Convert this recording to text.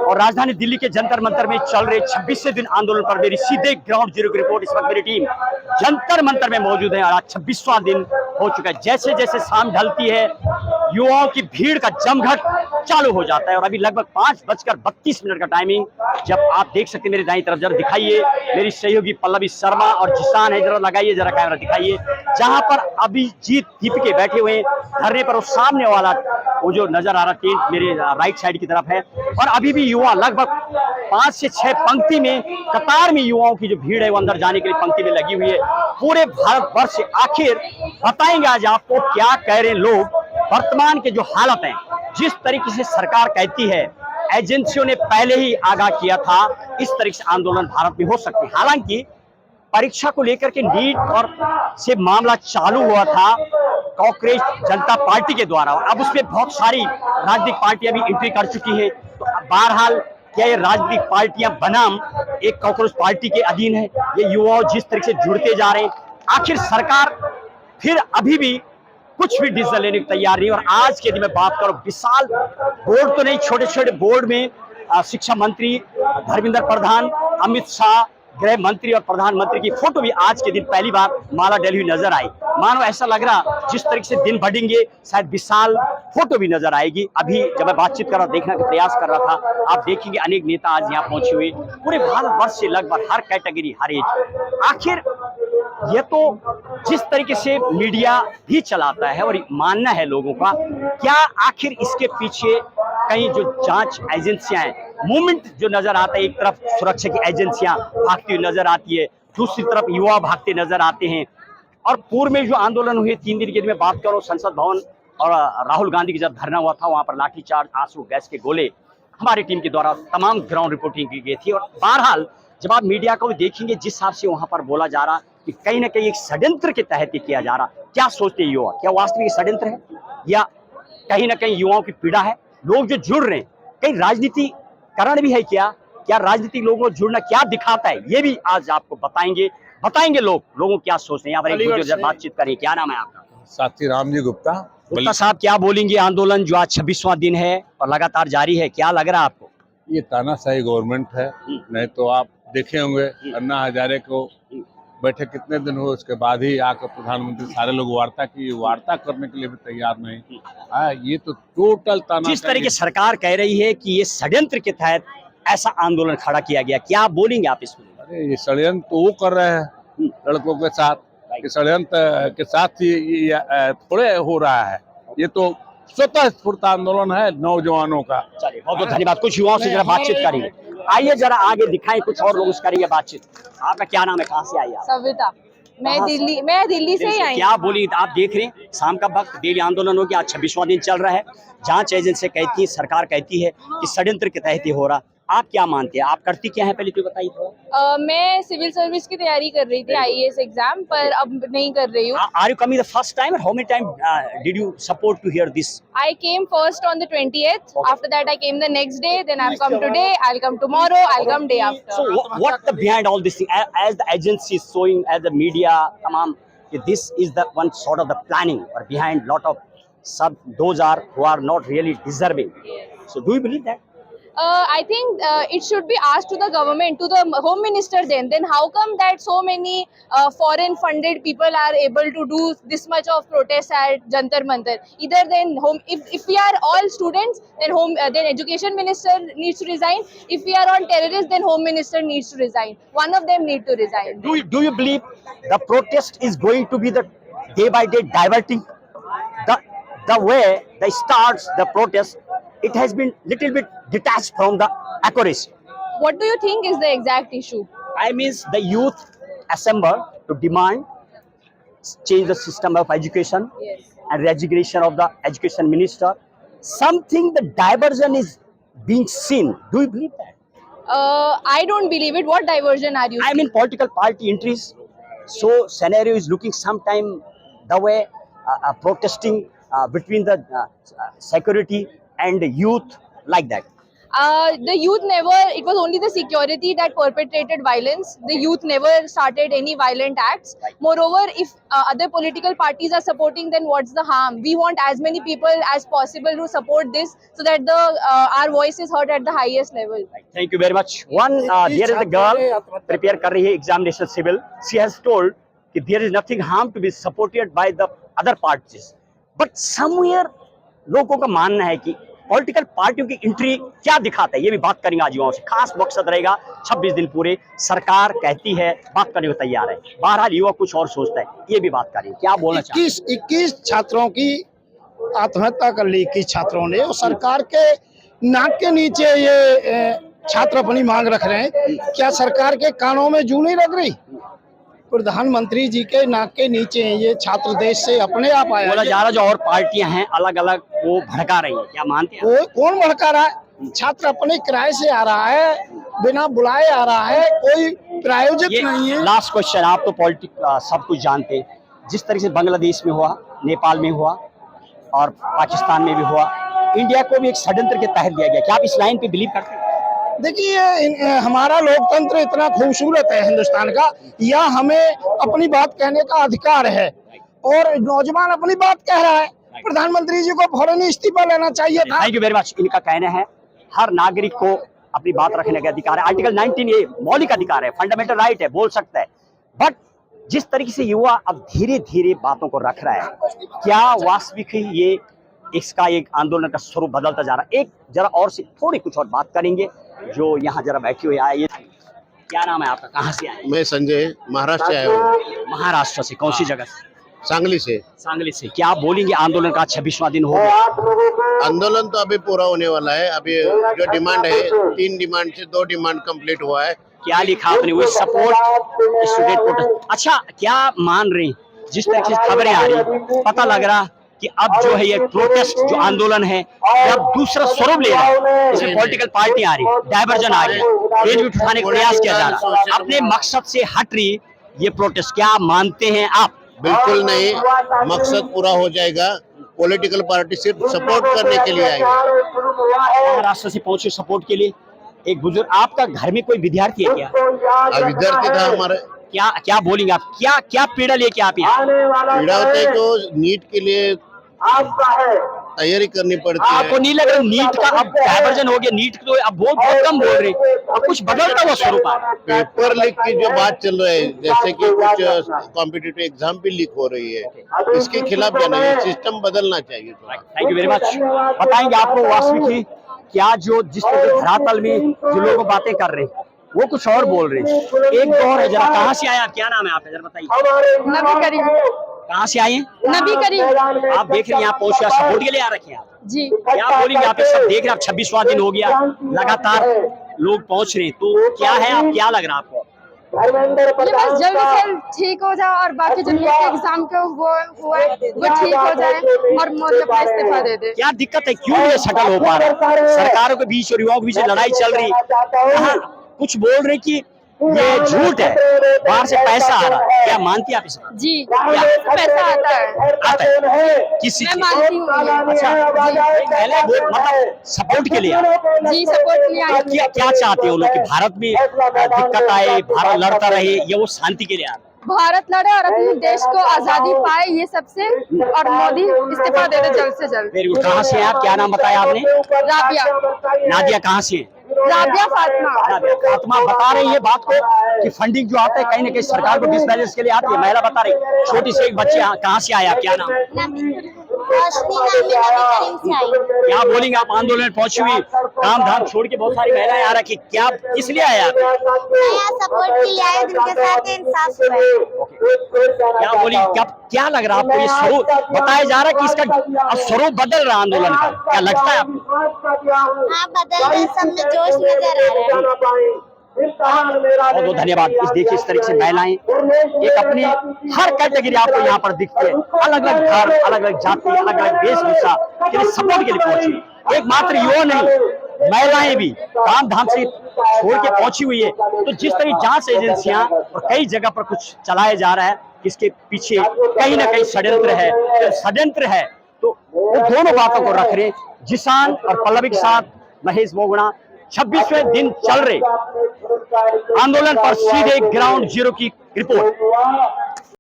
और राजधानी दिल्ली के जंतर मंतर में चल रहे 26वें दिन आंदोलन पर मेरी सीधे ग्राउंड जीरो की रिपोर्ट। इस वक्त मेरी टीम जंतर मंतर में मौजूद है और आज 26वां दिन हो चुका है। जैसे जैसे शाम ढलती है युवाओं की भीड़ का जमघट चालू हो जाता है और अभी लगभग 5:32 का टाइमिंग। जब आप देख सकते हैं मेरे दाईं तरफ, जरा दिखाइए मेरी सहयोगी पल्लवी शर्मा और जिसान है, जरा लगाइए, जरा कैमरा दिखाइए जहां पर अभिजीत दीपिके बैठे हुए धरने पर। उस सामने वाला वो जो नजर आ रहा टेंट मेरे राइट साइड की तरफ है और अभी भी युवा लगभग 5 से 6 पंक्ति में कतार में युवाओं की जो भीड़ है वो अंदर जाने के लिए पंक्ति में लगी हुई है पूरे भारतवर्ष से। आखिर बताएंगे आज आपको क्या कह रहे हैं लोग। वर्तमान के जो हालत है, जिस तरीके से सरकार कहती है, एजेंसियों ने पहले ही आगाह किया था इस तरीके से आंदोलन भारत में हो सकते हैं। हालांकि परीक्षा को लेकर के नीट और से मामला चालू हुआ था कांग्रेस जनता पार्टी के द्वारा और अब उसमें बहुत सारी राजनीतिक पार्टियां भी एंट्री कर चुकी हैं। तो बहरहाल क्या ये राजनीतिक पार्टियां बनाम एक कांग्रेस पार्टी के अधीन है? ये युवा जिस तरीके से जुड़ते जा रहे हैं, आखिर सरकार फिर अभी भी कुछ भी डिसीजन लेने को तैयार नहीं। और आज के दिन में बात करो, विशाल बोर्ड तो नहीं, छोटे छोटे बोर्ड में शिक्षा मंत्री धर्मेंद्र प्रधान, अमित शाह, गृह मंत्री और प्रधानमंत्री की फोटो भी आज के दिन पहली बार माला डली हुई नजर आई। मानो ऐसा लग रहा जिस तरीके से दिन बढ़ेंगे शायद विशाल फोटो भी नजर आएगी। अभी जब मैं बातचीत कर रहा, देखने का प्रयास कर रहा था, आप देखेंगे अनेक नेता आज यहाँ पहुंचे हुए पूरे भारतवर्ष से, लगभग हर कैटेगरी, हर एज। आखिर ये तो जिस तरीके से मीडिया भी चलाता है और मानना है लोगों का, क्या आखिर इसके पीछे कहीं जो जांच एजेंसियां हैं, मूवमेंट जो नजर आता है, एक तरफ सुरक्षा की एजेंसियां भागती हुई नजर आती है, दूसरी तरफ युवा भागते नजर आते हैं। और पूर्व में जो आंदोलन हुए 3 दिन के दिन में बात करो, संसद भवन और राहुल गांधी की जब धरना हुआ था वहां पर लाठीचार्ज, आंसू गैस के गोले हमारी टीम के द्वारा तमाम ग्राउंड रिपोर्टिंग की गई थी। और बहरहाल जब आप मीडिया को देखेंगे जिस हिसाब से वहां पर बोला जा रहा कि कहीं ना कहीं एक षड्यंत्र के तहत ही किया जा रहा, क्या सोचते हैं युवा? क्या वास्तविक षड्यंत्र है या कहीं ना कहीं युवाओं की पीड़ा है? लोग जो जुड़ रहे हैं, कहीं राजनीति कारण भी है क्या? क्या राजनीतिक लोगों को जुड़ना क्या दिखाता है, ये भी आज आपको बताएंगे लोगों क्या सोचते हैं। यहाँ पर एक बुजुर्ग बातचीत करें। क्या नाम है आपका? साथी रामजी गुप्ता। गुप्ता साहब, क्या बोलेंगे? आंदोलन जो आज 26वां दिन है और लगातार जारी है, क्या लग रहा है आपको? ये तानाशाही गवर्नमेंट है। नहीं तो आप देखे होंगे अन्ना हजारे को बैठे कितने दिन हुए, उसके बाद ही आकर प्रधानमंत्री सारे लोग वार्ता करने के लिए भी तैयार नहीं। ये तो टोटल तानाशाही। जिस तरह की सरकार कह रही है कि ये षड्यंत्र के तहत ऐसा आंदोलन खड़ा किया गया, क्या आप बोलेंगे आप इसमें? अरे ये षड्यंत्र तो वो कर रहे हैं लड़कों के साथ, षड्यंत्र के साथ ही ये थोड़े हो रहा है। ये तो स्वतः स्फूर्त आंदोलन है नौजवानों का। चलिए, बहुत बहुत धन्यवाद। कुछ युवाओं से जरा बातचीत करेंगे। आइए जरा आगे दिखाएं, कुछ और लोगों से करेंगे बातचीत। आपका क्या नाम है, कहाँ से आई आप? सविता। मैं दिल्ली से ही आई। क्या बोली? आप देख रहे हैं शाम का वक्त, डेली आंदोलन हो गया, आज 26वां दिन चल रहा है। जांच एजेंसी कहती है, सरकार कहती है कि षड्यंत्र के तहत ही हो रहा। आप क्या मानते हैं? आप करती क्या है, पहले तो बताइए थोड़ा। मैं सिविल सर्विस की तैयारी कर रही थी, आईएएस एग्जाम, पर अब नहीं कर रही हूँ। Are you coming the first time, or how many time did you support to hear this? I came first on the 20th. After that, I came the next day. Then I've come today. I'll come tomorrow. I'll come day after. So what the behind all this thing? As the agency is showing, as the media, tamam, this is the one sort of the planning, or behind lot of those who are not really deserving. So do you believe that? I think it should be asked to the government, to the Home Minister then how come that so many foreign funded people are able to do this much of protest at Jantar Mantar? Either then if we are all students, then Education Minister needs to resign. If we are on terrorists, then Home Minister needs to resign. One of them need to resign. Do you believe the protest is going to be the day by day diverting the way they starts the protest? It has been little bit detached from the accuracy. What do you think is the exact issue? I mean, the youth assemble to demand change the system of education. Yes. And resignation of the education minister. Something the diversion is being seen. Do you believe that? I don't believe it. What diversion are you I mean, political party entries. So scenario is looking sometime the way protesting between the security and youth, like that. The youth never, it was only the security that perpetrated violence. The youth never started any violent acts. Moreover, if other political parties are supporting, then what's the harm? We want as many people as possible to support this so that our voice is heard at the highest level. Thank you very much. One, there is a girl prepare कर रही है examination civil. She has told that there is nothing harm to be supported by the other parties. But somewhere लोगों का मानना है कि political पार्टियों की एंट्री क्या दिखाता है, ये भी बात करेंगे आज युवाओं से। खास मकसद रहेगा 26 दिन पूरे सरकार कहती है, बात करने को तैयार है, बहरहाल युवा कुछ और सोचता है, ये भी बात करेंगे। क्या बोलना चाहिए? 21 छात्रों की आत्महत्या कर ली 21 छात्रों ने, और सरकार के नाक के नीचे ये छात्र अपनी मांग रख रहे हैं। क्या सरकार के कानों में जू नहीं लग रही? प्रधानमंत्री जी के नाक के नीचे ये छात्र देश से अपने आप आया। बोला जा रहा जो और पार्टियां हैं अलग अलग वो भड़का रही है, क्या मानते हैं? कौन भड़का रहा है? छात्र अपने किराए से आ रहा है, बिना बुलाए आ रहा है, कोई प्रायोजित नहीं है। लास्ट क्वेश्चन, आप तो पॉलिटिक्स सब कुछ जानते हैं, जिस तरीके से बांग्लादेश में हुआ, नेपाल में हुआ और पाकिस्तान में भी हुआ, इंडिया को भी एक षड्यंत्र के तहत दिया गया, क्या आप इस लाइन पे बिलीव करते हैं? देखिए, हमारा लोकतंत्र इतना खूबसूरत है हिंदुस्तान का, या हमें अपनी बात कहने का अधिकार है, और नौजवान अपनी बात कह रहा है। प्रधानमंत्री जी को फौरन इस्तीफा लेना चाहिए था। Thank you very much. इनका कहना है हर नागरिक को अपनी बात रखने का अधिकार है, आर्टिकल 19A मौलिक अधिकार है, फंडामेंटल राइट है, बोल सकता है। बट जिस तरीके से युवा अब धीरे धीरे बातों को रख रहा है, क्या वास्तविक ही ये इसका एक आंदोलन का स्वरूप बदलता जा रहा है? एक जरा और से थोड़ी कुछ और बात करेंगे, जो यहाँ जरा बैठे हुए आए। क्या नाम है आपका, कहाँ से आए? मैं संजय, महाराष्ट्र से आया हूँ। महाराष्ट्र से? कौन सी जगह से? सांगली से। सांगली से। क्या आप बोलेंगे, आंदोलन का 26वां दिन हो गया? आंदोलन तो अभी पूरा होने वाला है। अभी जो डिमांड है, 3 डिमांड से 2 डिमांड कंप्लीट हुआ है। क्या लिखा आपने? वो सपोर्ट स्टूडेंट प्रोटेस्ट। अच्छा, क्या मान रहे हैं, जिस तरह से खबरें आ रही, पता लग रहा कि अब जो है ये प्रोटेस्ट जो आंदोलन है अब दूसरा स्वरूप ले रहा है, इसमें पॉलिटिकल पार्टी आ रही, डाइवर्जन आ रही है, पेज उठाने का प्रयास किया जा रहा है, अपने मकसद से हट रही ये प्रोटेस्ट, क्या मानते हैं आप? बिल्कुल नहीं, मकसद पूरा हो जाएगा। पॉलिटिकल पार्टी सिर्फ सपोर्ट करने के लिए आएगा। महाराष्ट्र से पहुंचे सपोर्ट के लिए। एक बुजुर्ग, आपका घर में कोई विद्यार्थी है क्या? विद्यार्थी था हमारे। क्या क्या बोलेंगे आप, क्या क्या पीड़ा लेके आप यहाँ? पीड़ा होता है तो नीट के लिए तैयारी करनी पड़ती है। आपको नहीं लग रहा नीट का अब डाइवर्जन हो गया? नीट तो अब बहुत कम बोल रहे, अब कुछ बदलता हुआ स्वरूप आ रहा है। पेपर लीक की जो बात चल रही है, जैसे कि कुछ कॉम्पिटिटिव एग्जाम भी लीक हो रही है, इसके खिलाफ जाना है, सिस्टम बदलना चाहिए। Thank you very much. बताएंगे आपको वास्तविक ही क्या जो जिस तरह के धरातल में जो लोग बातें कर रहे हैं वो कुछ और बोल रहे हैं। एक दौर है, जरा कहाँ से आए आप, क्या नाम है आपका, जरा बताइए। नबी करीम। कहाँ से आए हैं? नबी करीम। आप देख रहे हैं यहाँ पहुंचे, सपोर्ट के लिए आ रखे हैं आप जी। क्या बोलेंगे? आप सब देख रहे हैं, आप 26वां दिन हो गया, लगातार लोग पहुंच रहे हैं, तो क्या है, आप क्या लग रहा है आपको? ये बस जल्द से जल्द ठीक हो जाए और बाकी जो नीट के एग्जाम के वो हुआ है वो ठीक हो जाए और मोदी अपना इस्तीफा दे दे। क्या दिक्कत है, क्यों ये शटल हो पा रहा है? सरकारों के बीच और युवाओं के बीच लड़ाई चल रही, कुछ बोल रहे कि ये झूठ है, बाहर से पैसा आ रहा है, क्या मानती है आप इसे? जी, पैसा आता है। किस चीज? मैं मानती हूँ। अच्छा, पहले वो मतलब सपोर्ट के लिए जी, सपोर्ट के लिए। क्या क्या चाहते हो लोग कि भारत में दिक्कत आए, भारत लड़ता रहे, या वो शांति के लिए आ रहा? भारत लड़े और अपने देश को आजादी पाए, ये सबसे, और मोदी इस्तीफा दे दे जल्द से जल्द। Very good. कहाँ से हैं आप, क्या नाम बताया आपने? राबिया। नादिया कहाँ से है? राबिया फातिमा। फातिमा बता रही है बात को कि फंडिंग जो आता है कहीं ना कहीं सरकार को डिसबैलेंस के लिए आती है। महिला बता रही, छोटी सी एक बच्ची, कहाँ से आया, क्या नाम? क्या बोलेंगे आप, आंदोलन में पहुंची हुई, काम धाम छोड़ के बहुत सारी महिलाएं आ रखी, क्या किस लिए आया? सपोर्ट के लिए आए, जिनके साथ इंसाफ हुआ है। क्या बोलेंगे, क्या लग रहा है आपको? ये स्वरूप बताया जा रहा है कि इसका स्वरूप बदल रहा है आंदोलन का, क्या लगता है आपको? हाँ, बदल रहे, सब में जोश नजर आ रहा है। बहुत बहुत धन्यवाद। इस देखिए इस तरीके से महिलाएं एक अपनी हर कैटेगरी आपको यहाँ पर दिखते हैं, अलग अलग धर्म, अलग अलग जाति, अलग अलग वेशभूषा के लिए सपोर्ट के लिए पहुंची। एक मात्र युवा नहीं, महिलाएं भी काम धाम से छोड़ के पहुंची हुई है। तो जिस तरह जांच एजेंसियां और कई जगह पर कुछ चलाया जा रहा है, इसके पीछे कहीं ना कहीं षड्यंत्र है, तो वो दोनों बातों को रख रहे। जिसान और पल्लवी के साथ महेश मोगड़ा, 26वें दिन चल रहे आंदोलन पर सीधे ग्राउंड जीरो की रिपोर्ट।